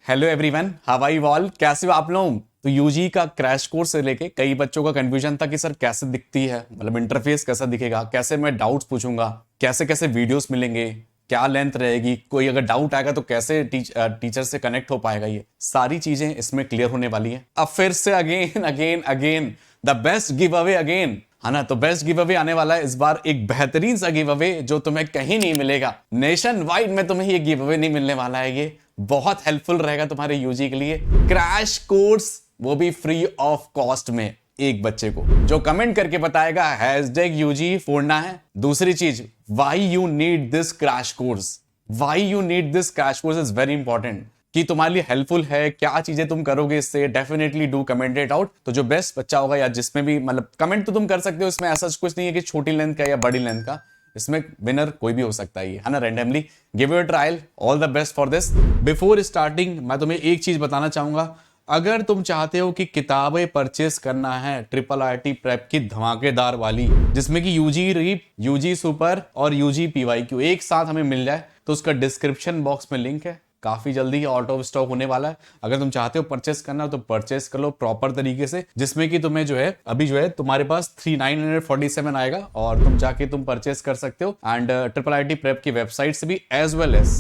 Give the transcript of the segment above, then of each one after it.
Hello everyone, how are you all? कैसे हो आप लोग? तो यूजी का क्रैश कोर्स से लेके कई बच्चों का कंफ्यूजन था कि सर कैसे दिखती है, मतलब इंटरफेस कैसा दिखेगा, कैसे मैं डाउट्स पूछूंगा, कैसे कैसे वीडियोस मिलेंगे, क्या लेंथ रहेगी, कोई अगर डाउट आएगा तो कैसे टीचर से कनेक्ट हो पाएगा। ये सारी चीजें इसमें क्लियर होने वाली है। अब फिर से again again again the best give away again, है ना। तो बेस्ट गिव अवे आने वाला है इस बार, एक बेहतरीन सा गिव अवे जो तुम्हें कहीं नहीं मिलेगा। नेशन वाइड में तुम्हें ये गिव अवे नहीं मिलने वाला है। ये बहुत हेल्पफुल रहेगा तुम्हारे यूजी के लिए। क्रैश कोर्स, वो भी फ्री ऑफ कॉस्ट में, एक बच्चे को जो कमेंट करके बताएगा हैशटैग यूजी फोड़ना है। दूसरी चीज, why you need this crash course, why you need this crash course is very important, कि तुम्हारे लिए हेल्पफुल है, क्या चीजें तुम करोगे इससे। Definitely do comment it out. तो जो बेस्ट बच्चा होगा या जिसमें भी, मतलब कमेंट तो तुम कर सकते हो, इसमें ऐसा कुछ नहीं है कि छोटी लेंथ का या बड़ी लेंथ का, इसमें विनर कोई भी हो सकता है ना, randomly. Give it a trial, all the best for this. Before starting मैं तुम्हें एक चीज बताना चाहूंगा, अगर तुम चाहते हो कि किताबें परचेस करना है ट्रिपल आईटी प्रेप की धमाकेदार वाली, जिसमें कि यूजी रीप, यूजी सुपर और यूजी पीवाईक्यू एक साथ हमें मिल जाए, तो उसका डिस्क्रिप्शन बॉक्स में लिंक है। काफी जल्दी आउट ऑफ स्टॉक होने वाला है। अगर तुम चाहते हो परचेस करना तो परचेस कर लो प्रॉपर तरीके से, जिसमें कि तुम्हें जो है अभी जो है तुम्हारे पास 3947 आएगा और तुम जाके तुम परचेस कर सकते हो। एंड ट्रिपल आईटी प्रेप की वेबसाइट से भी एज वेल एज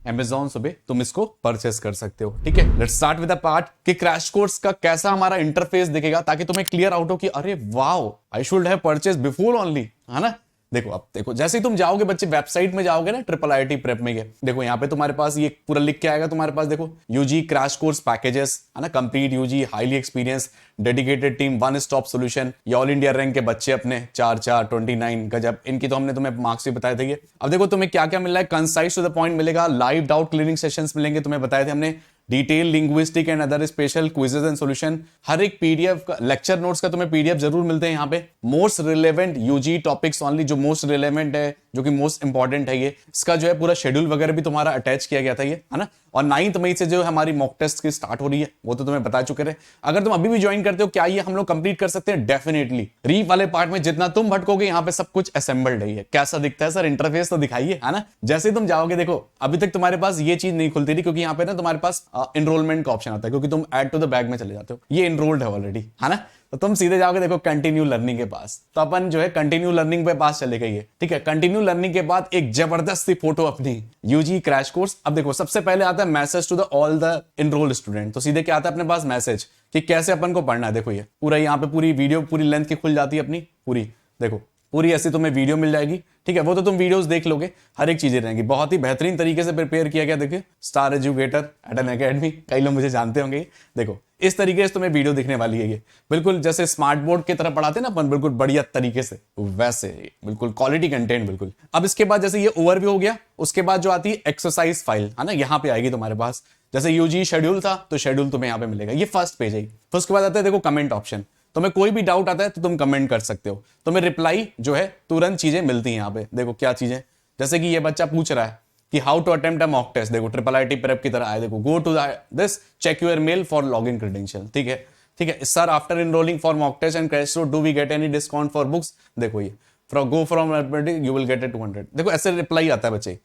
Amazon से भी तुम इसको परचेस कर सकते हो। ठीक है, let's start with the part कि क्रैश कोर्स का कैसा हमारा इंटरफेस दिखेगा, ताकि तुम्हें क्लियर आउट हो कि अरे wow, I should have purchase before only, है ना। देखो, अब देखो, जैसे ही तुम जाओगे बच्चे वेबसाइट में जाओगे ना ट्रिपल आईटी प्रेप में, देखो यहाँ पे तुम्हारे पास ये पूरा लिख के आएगा तुम्हारे पास। देखो, यूजी क्रैश कोर्स पैकेजेस, है ना, complete UG highly experience dedicated team, one stop solution, ये ऑल इंडिया रैंक के बच्चे अपने 4-4-29 गजब, इनकी तो हमने तुम्हें मार्क्स भी बताए थे। अब देखो तुम्हें क्या क्या मिल रहा है, कंसाइज टू द पॉइंट मिलेगा, लाइव डाउट क्लियरिंग सेशंस मिलेंगे, तुम्हें बताए थे हमने, detail linguistic and other special quizzes and solution, हर एक पीडीएफ का, लेक्चर नोट्स का तुम्हें पीडीएफ जरूर मिलते हैं यहाँ पे। Most relevant UG topics only, जो मोस्ट रिलेवेंट है, जो कि मोस्ट इंपॉर्टेंट है, ये इसका जो है पूरा शेड्यूल वगैरह भी तुम्हारा अटैच किया गया था, ये है ना। और 9 मई से जो हमारी मॉक टेस्ट की स्टार्ट हो रही है, वो तो तुम्हें बता चुके रहे। अगर तुम अभी भी ज्वाइन करते हो, क्या ये हम लोग कंप्लीट कर सकते हैं? डेफिनेटली। रीप वाले पार्ट में जितना तुम भटकोगे, यहाँ पे सब कुछ असेंबल्ड है। कैसा दिखता है सर इंटरफेस, तो दिखाइए, है ना। जैसे तुम जाओगे, देखो अभी तक तुम्हारे पास ये चीज नहीं खुलती थी, क्योंकि यहाँ पे ना तुम्हारे पास एनरोलमेंट का ऑप्शन आता है, क्योंकि तुम ऐड टू द बैग में चले जाते हो, ये एनरोल्ड है ऑलरेडी, है ना। तो तुम सीधे जाओगे, देखो कंटिन्यू लर्निंग के पास, तो अपन जो है कंटिन्यू लर्निंग पे पास चले गए। ठीक है, कंटिन्यू लर्निंग के बाद एक जबरदस्त सी फोटो अपनी यूजी क्रैश कोर्स। अब देखो, सबसे पहले आता है message to the all the enrolled student, तो सीधे क्या आता है अपने पास मैसेज कि कैसे अपन को पढ़ना है। देखो ये पूरा यहाँ पे पूरी वीडियो पूरी लेंथ की खुल जाती है अपनी पूरी, देखो पूरी ऐसी तुम्हें वीडियो मिल जाएगी। ठीक है, वो तो तुम वीडियोस देख लोगे, हर एक चीजें रहेंगी, बहुत ही बेहतरीन तरीके से प्रिपेयर किया गया। देखिए, star educator at an academy, कई लोग मुझे जानते होंगे। देखो इस तरीके से तुम्हें वीडियो दिखने वाली है, ये बिल्कुल जैसे स्मार्ट बोर्ड की तरह पढ़ाते हैं ना अपन, बिल्कुल बढ़िया तरीके से, वैसे बिल्कुल क्वालिटी कंटेंट बिल्कुल। अब इसके बाद जैसे ये ओवरव्यू हो गया, उसके बाद जो आती है एक्सरसाइज फाइल, है ना, यहाँ पे आएगी तुम्हारे पास। जैसे यूजी शेड्यूल था, तो शेड्यूल तुम्हें यहाँ पे मिलेगा, ये फर्स्ट पेज है। फिर उसके बाद आता है देखो कमेंट ऑप्शन, तुम्हें कोई भी डाउट आता है तो तुम कमेंट कर सकते हो, तुम्हें रिप्लाई जो है तुरंत चीजें मिलती हैं यहाँ पे। देखो क्या चीजें, जैसे कि ये बच्चा पूछ रहा है कि how to attempt a mock test, देखो ट्रिपल आईटी प्रेप की तरह आए, देखो go to this check your mail for login credential. ठीक है, ठीक है sir, after enrolling for mock test and crash course do we get any discount for books. देखो ये from go from you will get 200। देखो ऐसे reply आता है बच्चे।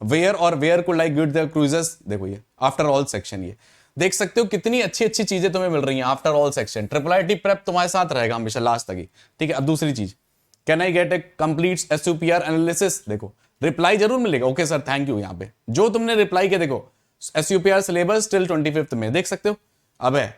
वेयर और वेयर को लाइक गुड द क्रूजेस, देखो ये आफ्टर ऑल सेक्शन, ये देख सकते हो कितनी अच्छी अच्छी चीजें तुम्हें मिल रही हैं after all section. Triple IT prep तुम्हारे साथ रहेगा हमेशा लास्ट तक ही। ठीक है, अब दूसरी चीज, can I get a complete SUPR analysis, देखो रिप्लाई जरूर मिलेगा, ओके सर थैंक यू। यहाँ पे जो तुमने रिप्लाई किया, देखो एसयूपीआर सिलेबस टिल 25th में, देख सकते हो। अब है,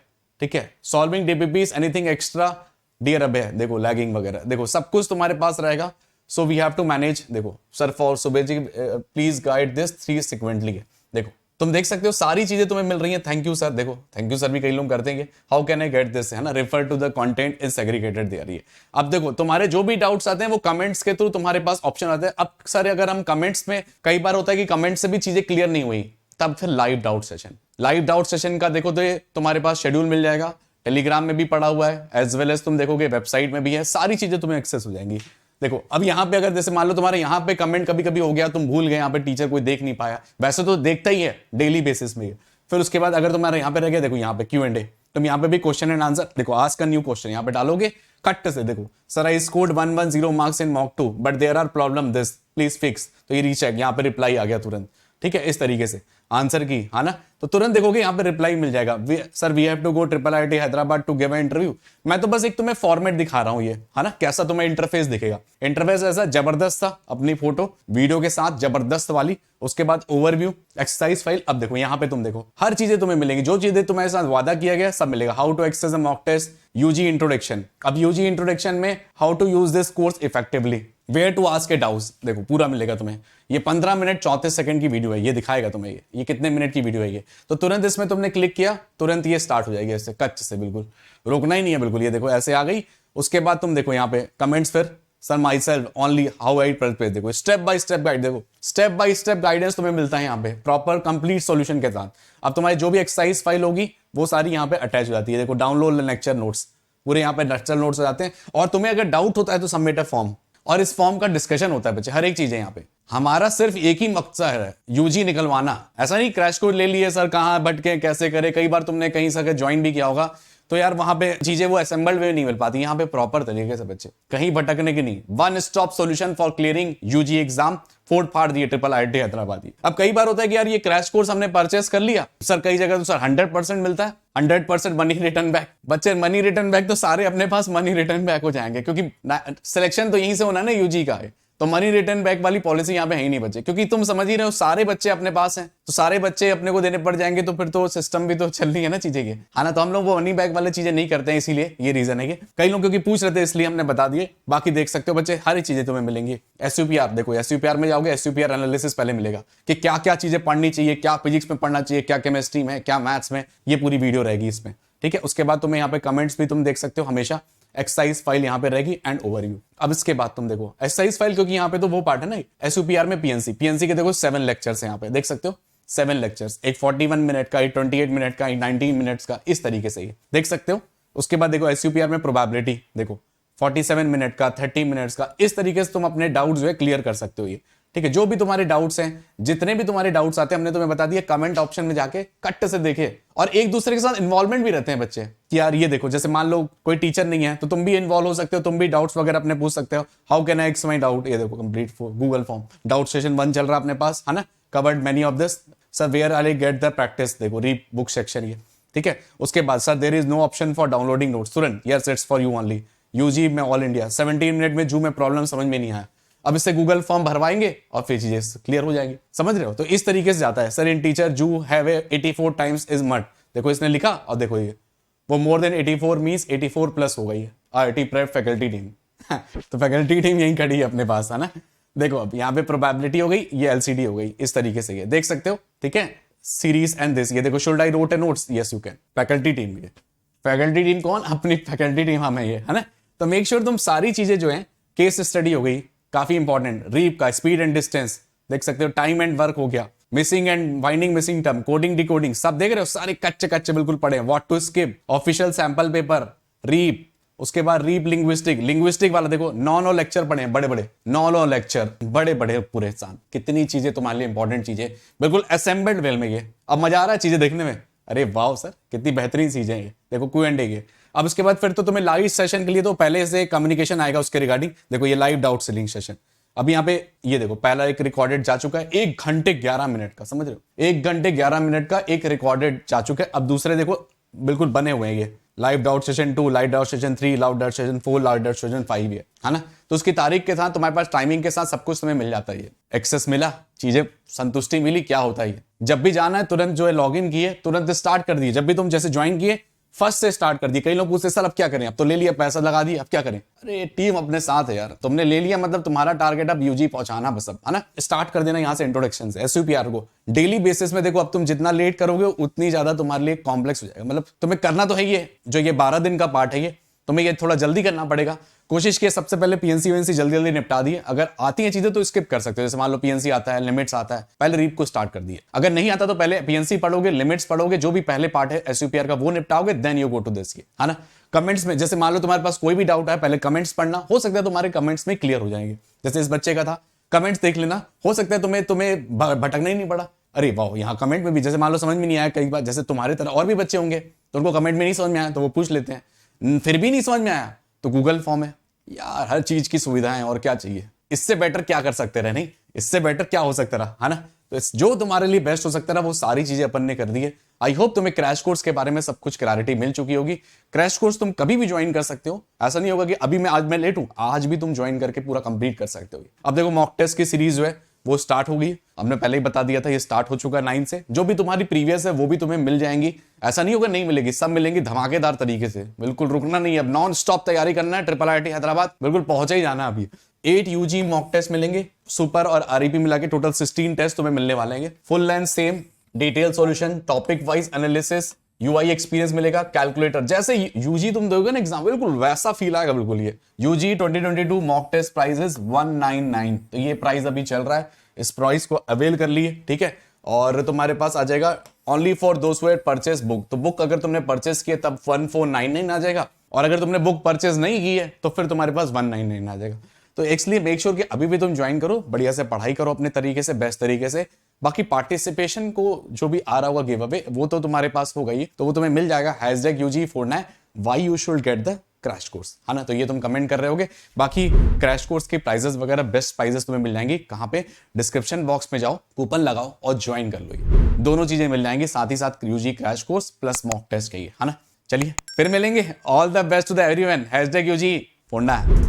ठीक है, solving DPPs anything extra dear, अब है देखो लैगिंग वगैरह, देखो सब कुछ तुम्हारे पास रहेगा। So we have to manage, देखो सर फॉर सुबह जी प्लीज गाइड दिस 3 सिक्वेंटली है। देखो तुम देख सकते हो सारी चीजें तुम्हें मिल रही हैं। थैंक यू सर, देखो थैंक यू सर भी कई लोग करते हैं, how can I get this, है ना, refer to the content is segregated there. ये अब देखो तुम्हारे जो भी डाउट्स आते हैं वो कमेंट्स के थ्रू तुम्हारे पास ऑप्शन आते हैं। अब सर अगर हम कमेंट्स में, कई बार होता है कि कमेंट से भी चीजें क्लियर नहीं हुई, तब फिर live doubt session, live doubt session का देखो तो ये तुम्हारे पास शेड्यूल मिल जाएगा, टेलीग्राम में भी पड़ा हुआ है, एज वेल एज तुम देखोगे वेबसाइट में भी है, सारी चीजें तुम्हें एक्सेस हो जाएंगी। देखो अब यहाँ पे अगर जैसे मान लो तुम्हारे यहाँ पे कमेंट कभी कभी हो गया, तुम भूल गए, यहाँ पे टीचर कोई देख नहीं पाया, वैसे तो देखता ही है डेली बेसिस में। फिर उसके बाद अगर तुम्हारे यहाँ पे रह गया, देखो यहाँ पे Q&A, तुम यहाँ पे भी क्वेश्चन एंड आंसर, देखो आस्क अ न्यू क्वेश्चन यहाँ पे डालोगे कट से, देखो sir I scored 110 marks in mock 2 but there are problem this please fix, तो ये रीचेक, यहाँ पे रिप्लाई आ गया तुरंत। ठीक है, इस तरीके से। आंसर की, है ना, तो तुरंत देखोगे यहाँ पे रिप्लाई मिल जाएगा, sir we have to go triple IIT Hyderabad to give interview. मैं तो बस एक तुम्हें फॉर्मेट दिखा रहा हूँ ये, है ना, कैसा तुम्हें इंटरफेस दिखेगा। इंटरफेस ऐसा जबरदस्त था, अपनी फोटो वीडियो के साथ जबरदस्त वाली, उसके बाद ओवरव्यू, एक्सरसाइज फाइल। अब देखो यहाँ पे तुम देखो हर चीजें तुम्हें मिलेंगी, जो चीजें तुम्हारे साथ वादा किया गया सब मिलेगा। How to access a mock test, UG introduction. अब यूजी इंट्रोडक्शन में how to use this course effectively, where to ask a doubts, देखो पूरा मिलेगा तुम्हें। ये 15 मिनट 34 सेकंड की वीडियो है, ये दिखाएगा तुम्हें ये कितने मिनट की वीडियो है ये। तो तुरंत इसमें तुमने क्लिक किया, तुरंत ये स्टार्ट हो जाएगी ऐसे कच्च से, बिल्कुल रोकना ही नहीं है बिल्कुल। ये देखो ऐसे आ गई। उसके बाद तुम देखो यहाँ पे कमेंट्स, फिर sir my self only how I page, देखो स्टेप बाय स्टेप गाइड, देखो स्टेप बाय स्टेप गाइडेंस तुम्हें मिलता है यहाँ पे प्रॉपर कंप्लीट सॉल्यूशन के साथ। अब तुम्हारी जो भी एक्सरसाइज फाइल होगी वो सारी यहाँ पे अटैच हो जाती है। देखो डाउनलोड लेक्चर नोट्स, पूरे यहाँ पे लेक्चर नोट्स हो जाते हैं। और तुम्हें अगर डाउट होता है तो सबमिट अ फॉर्म, और इस फॉर्म का डिस्कशन होता है बच्चे, हर एक चीज है यहाँ पे। हमारा सिर्फ एक ही मकसद है, यूजी निकलवाना। ऐसा नहीं क्रैश कोर्स ले लिए सर कहाँ भटके कैसे करे। कई बार तुमने कहीं से ज्वाइन भी किया होगा तो यार वहां पे चीजें वो असेंबल्ड वे नहीं मिल पाती, यहाँ पे प्रॉपर तरीके से बच्चे कहीं भटकने की नहीं। One stop solution for clearing UG exam, फोड़ फाड़ दिए ट्रिपल आईआईटी हैदराबाद। अब कई बार होता है कि यार ये क्रैश कोर्स हमने परचेस कर लिया सर, कई जगह तो सर 100% मिलता है, 100% मनी रिटर्न बैक। बच्चे मनी रिटर्न बैक तो सारे अपने पास मनी रिटर्न बैक हो जाएंगे, क्योंकि सिलेक्शन तो यहीं से होना ना यूजी का है। तो मनी रिटर्न बैक वाली पॉलिसी यहाँ पे है ही नहीं बच्चे, क्योंकि तुम समझ ही रहे हो सारे बच्चे अपने पास हैं, तो सारे बच्चे अपने को देने पड़ जाएंगे, तो फिर तो सिस्टम भी तो चल रही है ना चीजें की, है ना। तो हम लोग वो मनी बैक वाली चीजें नहीं करते हैं, इसीलिए ये रीजन है कि कई लोग क्योंकि पूछ रहे थे इसलिए हमने बता दिए। बाकी देख सकते हो बच्चे हर चीजें तुम्हें मिलेंगी। एसयूपीआर देखो, एसयूपीआर में जाओगे एसयूपीआर एनालिसिस पहले मिलेगा कि क्या क्या चीजें पढ़नी चाहिए, क्या फिजिक्स में पढ़ना चाहिए, क्या केमिस्ट्री में, क्या मैथ्स में, ये पूरी वीडियो रहेगी इसमें, ठीक है। उसके बाद तुम्हें यहाँ पे कमेंट्स भी तुम देख सकते हो हमेशा, एक्सरसाइज फाइल यहाँ पे रहेगी एंड ओवरव्यू। अब इसके बाद तुम देखो एक्सरसाइज फाइल, क्योंकि यहाँ पे तो वो पार्ट है ना एसयूपीआर में, पीएनसी के देखो 7 लेक्चर्स यहाँ पे देख सकते हो, 7 लेक्चर्स, एक 41 मिनट का, एक 28 मिनट का, एक 19 मिनट्स का, इस तरीके से ही देख सकते हो। उसके बाद देखो एसयूपीआर में प्रोबेबिलिटी देखो 47 मिनट का, 30 मिनट्स का, इस तरीके से तुम अपने डाउट जो है क्लियर कर सकते हो ये, ठीक है। जो भी तुम्हारे डाउट्स हैं, जितने भी तुम्हारे डाउट्स आते हैं, हमने तुम्हें बता दिया, कमेंट ऑप्शन में जाके कट से देखे। और एक दूसरे के साथ इन्वॉल्वमेंट भी रहते हैं बच्चे कि यार ये देखो, जैसे मान लो कोई टीचर नहीं है तो तुम भी इन्वॉल्व हो सकते हो, तुम भी डाउट्स वगैरह अपने पूछ सकते हो। हाउ कैन आई एक्स माई डाउट, ये देखो complete Google form, doubt session 1 चल रहा है अपने पास, है ना, covered many of this sir, where I get the practice, देखो रीड बुक सेक्शन ये, ठीक है। उसके बाद sir there is no option for downloading notes, तुरंत yes it's for you only, UG में ऑल इंडिया 17 मिनट में जू में प्रॉब्लम समझ में नहीं आया, अब इससे गूगल फॉर्म भरवाएंगे और फिर चीजें क्लियर हो जाएंगी, समझ रहे हो। तो इस तरीके से जाता है। सर इन टीचर जू हैव 84 टाइम्स इज मट, देखो इसने लिखा और देखो ये वो मोर देन 84 मींस 84 प्लस हो गई है। आईआईटी प्रेप फैकल्टी टीम तो फैकल्टी टीम यहीं खड़ी है अपने पास, है ना। देखो अब यहाँ पे प्रोबेबिलिटी हो गई, ये एलसीडी हो गई, इस तरीके से ये देख सकते हो, ठीक है। सीरीज एंड दिस, ये देखो should I wrote a notes, yes you can, faculty team, ये फैकल्टी टीम कौन, अपनी फैकल्टी टीम हमें ये, है ना। तो मेक श्योर तुम सारी चीजें जो है, केस स्टडी हो गई काफी इंपॉर्टेंट, रीप का स्पीड एंड डिस्टेंस देख सकते हो, टाइम एंड वर्क हो गया, missing and winding missing term, coding decoding सब देख रहे हो, सारे कच्चे कच्चे बिल्कुल पड़े हैं। What to skip, official sample paper, रीप, उसके बाद रीप लिंग्विस्टिक वाला देखो 9 लेक्चर पढ़े हैं, बड़े बड़े 9 लेक्चर, बड़े बड़े पूरे साल, कितनी चीजें तुम्हारे लिए इंपॉर्टेंट चीजें, बिल्कुल असेंबल्ड वेल में ये। अब मजा आ रहा है चीजें देखने में, अरे वाह सर कितनी बेहतरीन चीजें ये, देखो Q&A ये। अब इसके बाद फिर तो तुम्हें लाइव सेशन के लिए तो पहले से कम्युनिकेशन आएगा उसके रिगार्डिंग, देखो ये लाइव डाउट सेलिंग सेशन। अब यहाँ पे ये देखो पहला एक रिकॉर्डेड जा चुका है, 1 घंटे 11 मिनट का, समझ रहे हो, 1 घंटे 11 मिनट का एक रिकॉर्डेड जा चुका है। अब दूसरे देखो बिल्कुल बने हुए हैं ये, live doubt session 2, live doubt session 3, live doubt session 4, live doubt session 5 है ना। तो उसकी तारीख के साथ तुम्हारे पास टाइमिंग के साथ सब कुछ तुम्हें मिल जाता है, ये एक्सेस मिला, चीजें संतुष्टि मिली, क्या होता है जब भी जाना है तुरंत जो है लॉगिन किए, तुरंत स्टार्ट कर दिए। जब भी तुम जैसे ज्वाइन किए फर्स्ट से स्टार्ट कर दिए। कई लोग पूछते सर अब क्या करें, अब तो ले लिया, पैसा लगा दिया, अब क्या करें। अरे टीम अपने साथ है यार, तुमने ले लिया मतलब तुम्हारा टारगेट अब यूजी पहुंचाना बस, अब है ना। स्टार्ट कर देना यहाँ से इंट्रोडक्शन से एसयूपीआर को डेली बेसिस में। देखो अब तुम जितना लेट करोगे उतनी ज्यादा तुम्हारे लिए कॉम्प्लेक्स हो जाएगा, मतलब तुम्हें करना तो है ये, जो ये 12 दिन का पार्ट है ये तुम्हें ये थोड़ा जल्दी करना पड़ेगा। कोशिश किए सबसे पहले पीएनसी वीएनसी जल्दी जल्दी निपटा दिए, अगर आती है चीजें तो स्किप कर सकते हो। जैसे मान लो पीएनसी आता है, लिमिट्स आता है, पहले रीप को स्टार्ट कर दिए। अगर नहीं आता तो पहले पीएनसी पढ़ोगे, लिमिट्स पढ़ोगे, जो भी पहले पार्ट है एसयूपीआर का वो निपटाओगे, then you go to this, है ना। कमेंट्स में जैसे मान लो तुम्हारे पास कोई भी डाउट है, पहले कमेंट्स पढ़ना, हो सकता है तुम्हारे कमेंट्स में क्लियर हो जाएंगे। जैसे इस बच्चे का था, कमेंट्स देख लेना, हो सकता है तुम्हें भटकना ही नहीं पड़ा। अरे वाह, यहाँ कमेंट में भी जैसे मान लो समझ में नहीं आया, कई बार जैसे तुम्हारे तरह और भी बच्चे होंगे तो उनको कमेंट में नहीं समझ में आया तो वो पूछ लेते हैं, फिर भी नहीं समझ में आया तो गूगल फॉर्म है यार, हर चीज की सुविधाएं, और क्या चाहिए इससे बेटर, क्या कर सकते रहे, नहीं इससे बेटर क्या हो सकता रहा, है ना। तो जो तुम्हारे लिए बेस्ट हो सकता है ना, वो सारी चीजें अपन ने कर दी है। आई होप तुम्हें क्रैश कोर्स के बारे में सब कुछ क्लैरिटी मिल चुकी होगी। क्रैश कोर्स तुम कभी भी ज्वाइन कर सकते हो, ऐसा नहीं होगा कि अभी आज मैं लेट हूं, आज भी तुम ज्वाइन करके पूरा कंप्लीट कर सकते हो। अब देखो मॉक टेस्ट की सीरीज जो है वो स्टार्ट हो गई, हमने पहले ही बता दिया था, ये स्टार्ट हो चुका है 9 से। जो भी तुम्हारी प्रीवियस है वो भी तुम्हें मिल जाएंगी, ऐसा नहीं होगा नहीं मिलेगी, सब मिलेंगी धमाकेदार तरीके से। बिल्कुल रुकना नहीं है, अब नॉन स्टॉप तैयारी करना है। ट्रिपल IIT हैदराबाद बिल्कुल पहुंचे ही जाना है अभी। 8 UG मॉक टेस्ट मिलेंगे, सुपर और REP मिला के टोटल 16 टेस्ट तुम्हें मिलने वाले हैं। Full length same detail solution, topic wise analysis, UI experience मिलेगा, कैलकुलेटर। जैसे UG तुम दोगे ना एग्जाम, बिल्कुल वैसा फील आएगा बिल्कुल। ये UG 2022 mock test price is 199, तो ये प्राइस अभी चल रहा है, इस प्राइस को अवेल कर लिए, ठीक है। और तुम्हारे पास आ जाएगा only for those who had purchase book, तो बुक अगर तुमने परचेस किया तब 1499 आ जाएगा, और अगर तुमने बुक परचेस नहीं की है तो फिर तुम्हारे पास 199 आ जाएगा। तो इसलिए मेक श्योर कि अभी भी तुम ज्वाइन करो, बढ़िया से पढ़ाई करो अपने तरीके से, बेस्ट तरीके से। बाकी पार्टिसिपेशन को जो भी आ रहा होगा गिव अवे वो तो तुम्हारे पास होगा ही, तो वो तुम्हें मिल जाएगा। #UG49 why you should get the crash course, है ना। तो ये तुम कमेंट कर रहे होगे। बाकी क्रैश कोर्स के प्राइजेस वगैरह बेस्ट प्राइजेस तुम्हें मिल जाएंगी कहां पे, डिस्क्रिप्शन बॉक्स में जाओ, कूपन लगाओ और ज्वाइन कर लो। ये दोनों चीजें मिल जाएंगी, साथ ही साथ UG crash course plus mock test के, है ना। चलिए फिर मिलेंगे। All the best to the everyone. #UG49।